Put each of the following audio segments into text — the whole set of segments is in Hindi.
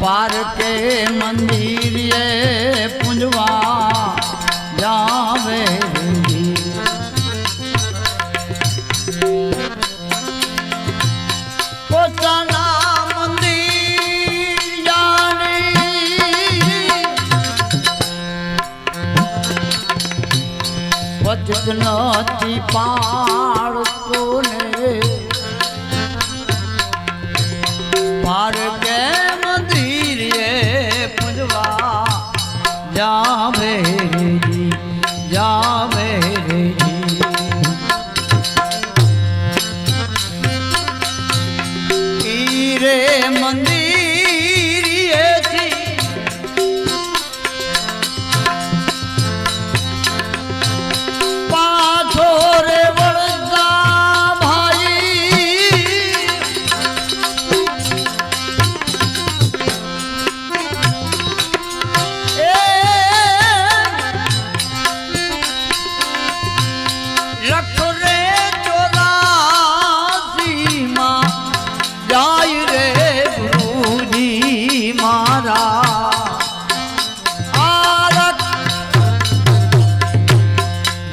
पार के मंदिर ये पुंजवा जावे पोताना मंदिर जाने पतित नती पार कोने पार के मंदिर ये पुंजवा जावे जी जावे जी रे मंदिर ये थी पाछो रे वड़दा भाई लख रे 84 मां जाय रे गुरुजी मारा आरत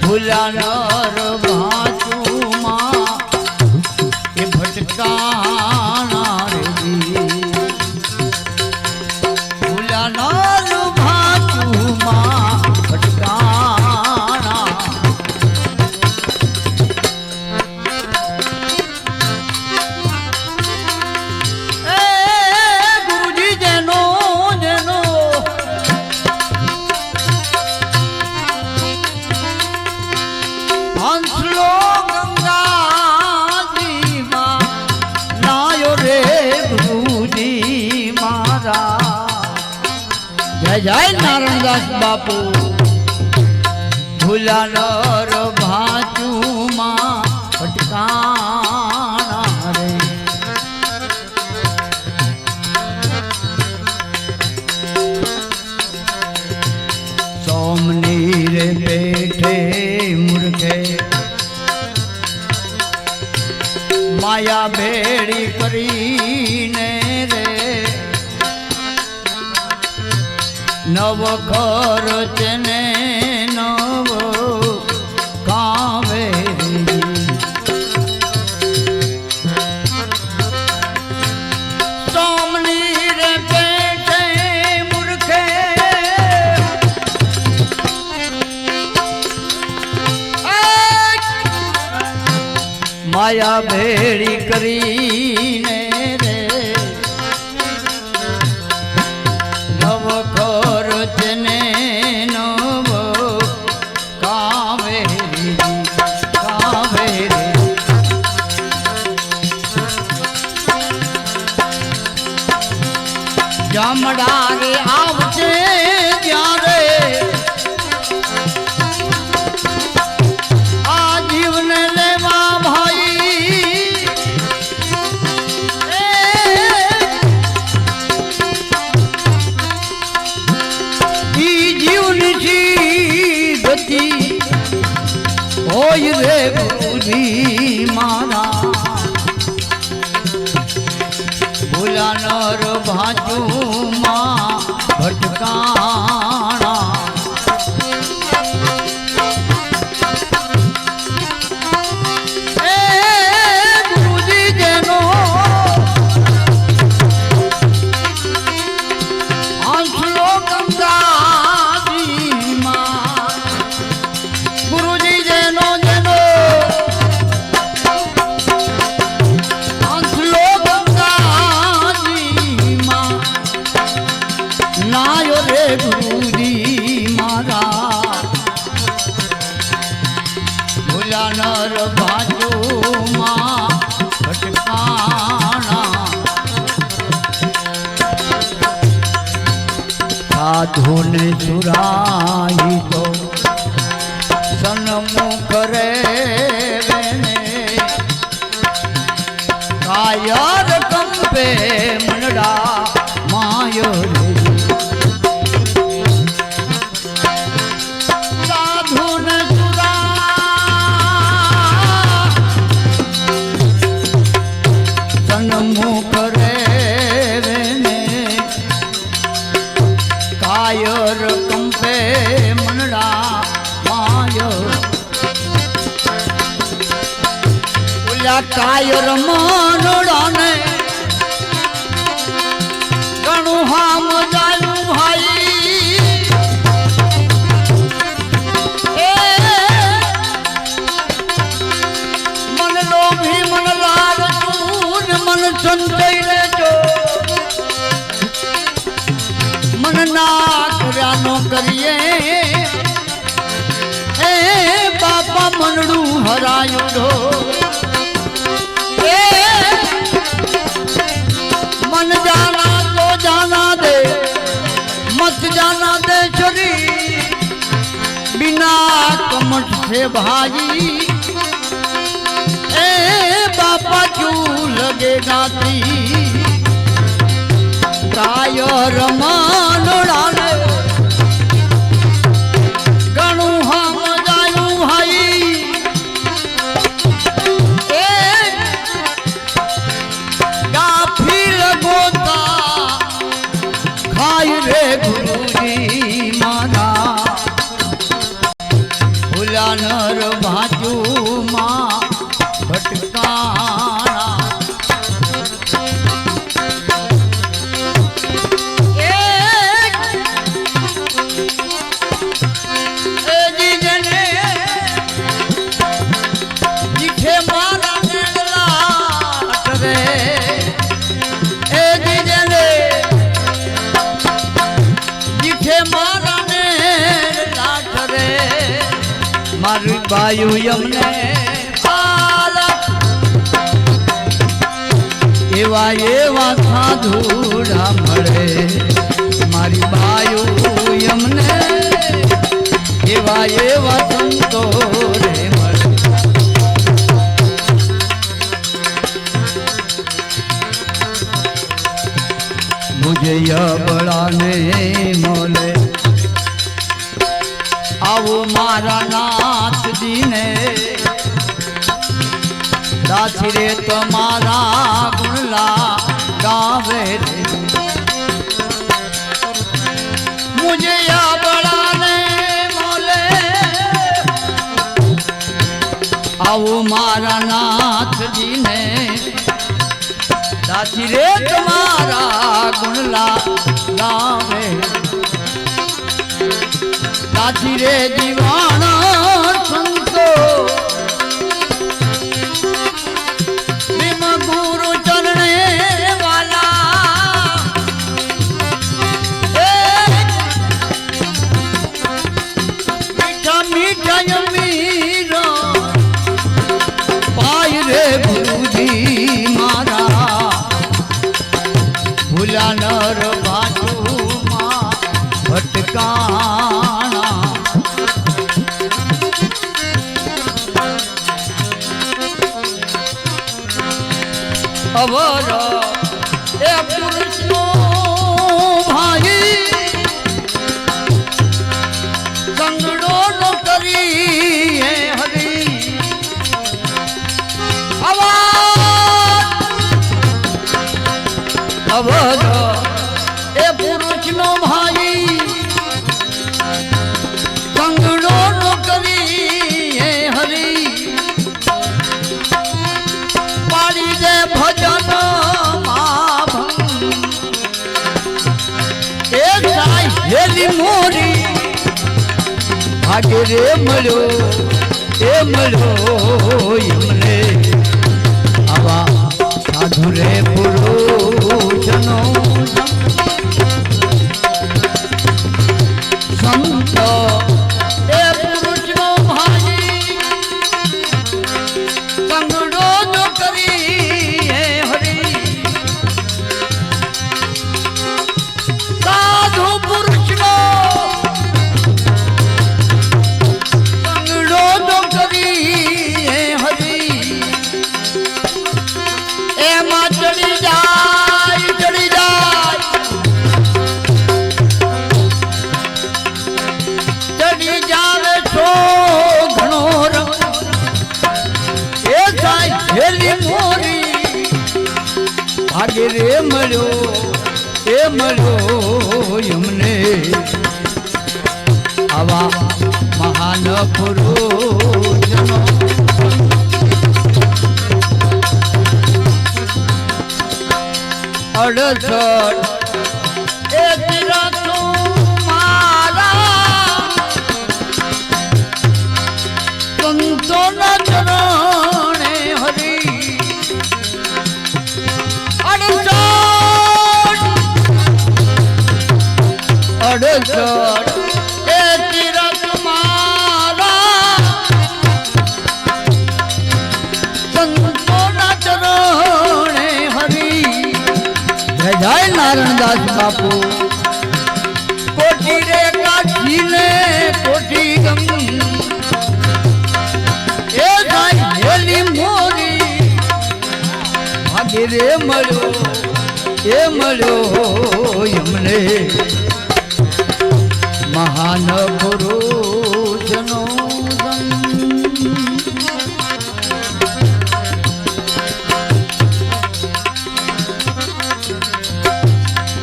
भूला नर भाचू मां ये भटकाना रे भूला नर भाचू मां भटकाना जय जय नारायणदास बापू भूला नर भाचू मां भटकाना रे सोमनीर पेठे मूर्खे माया भेड़ी करीने रे नव खर्च ने नव कावेरी सोमनीर पेटे मूर्खे माया भेड़ी करीने रे नव खर्च ने नव कावेरी कावेरी जमड़ा रे आवचे त्यारे आ जीवन लेवा भाई होय रे गुरुजी मारा भूला नर भाचू मां भटकाना गुरुजी जेनो आंसलो गंगा गुरुजी मारा भूला नर भाचू मां भटकाना साधु ने चुराई तो सन्मुख रे कायर कंपे मनडा मायो કાયર કંપે મનડા માય ઓલા કાયર મનડાને ઘણું હામ જાયું ભાઈ એ મન લોભી મન લાલચું મન સંજય લેજો મન ના કર્યા નો કરીએ એ બાપા મનડું હરાયું ઢો मन जाना तो जाना दे मत जाना दे शरीर बिना कमठ से भाई ए बापा क्यों लगेगा ती कायर मानोड़ा ने गणु हम जायूं भाई रे गुरुजी मारा भूलानर भाजू मां भटकाना जीजने जीठे मारा नेगलाट रे मारी बायु यमने एवा एवा साधुड़ा मळे मारी बायु यमने एवा एवा संतो रे मळे मुझे यह बड़ा ने मोले आओ मारा नाथ जी ने दासी रे तुम्हारा गुणला गावे रे मुझे या बड़ा ने मोले आओ मारा नाथ जी ने दासी रे तुम्हारा गुणला गावे दासी रे दीवाना संतो बिम गुरु चरणे वाला मीठा मीठा यमीरा पाई रे गुरुजी मारा भूला नर बाजू मां भटकाना अवर ए पुरुषो भाई संगड़ो न करी है हरी अवर ए पुरुष नो भाई संगड़ो न करी है हरी पाड़ी दे भजन हेली मोरी भाग्य रे मळ्यो ए मळ्यो यमने आवा साधु रे पुरुषनो संत ए पुरुषनो भाई संगड़ो जो करी है हरी साधु पुरुषनो संगड़ो जो करी है हरी एमा चढ़ी जाए चढ़ी जावे सो घणो रंग ए साई हेली मोरी भाग्य रे मळ्यो ए मळ्यो यमने એવા મહાન પુરુષનો અડસઠ એ તીરથો મારા સંતોના ચરણે હરી અડસઠ એ તીરથ મારા સંતોના ચરણે હરી જય નારાયણદાસ બાપુ કોટી રે કાઠીને કોટી ગમ એ જાય હેલી મોરી ભાગે રે મળ્યો એમને મહાન પુરુષનો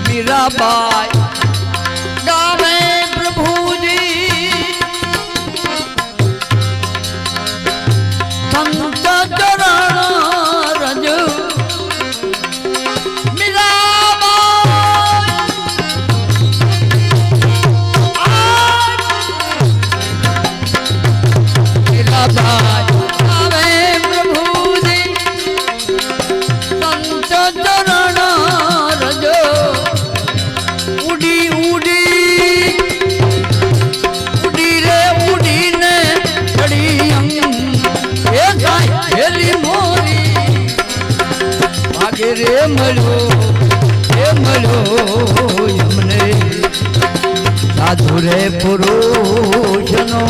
મીરાબાઈ ગાવે પ્રભુજી સંત ચરણ રજ રે મળ્યો એમને સાધુ રે પુરુષનો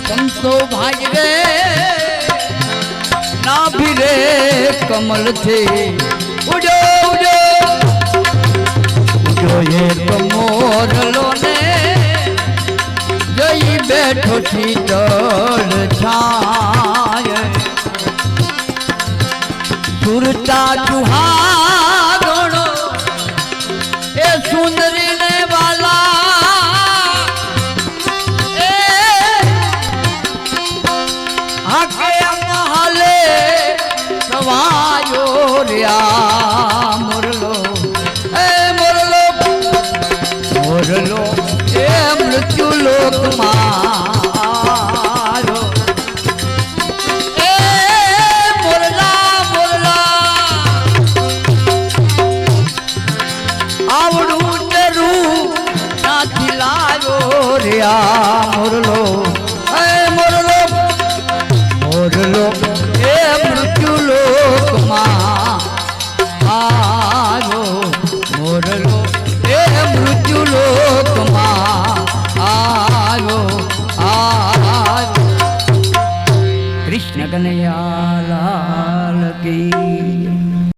સંતો ભાઈ રે નાભી રે કમલ છે ઉડો ઉડો ઉડો એક મોરલો ને જઈ બેઠો શીતળ છાય સુરતા ચુહાગણો એ સુંદરી ને વાલા એ આખે મહાલે સવાયો રહ્યા મોરલો એ મોરલો મોરલો એ મૃત્યુ લોક મારો એ મોરલા મોરલા આવડું ડરું નાથી લાયો રે આ મોરલો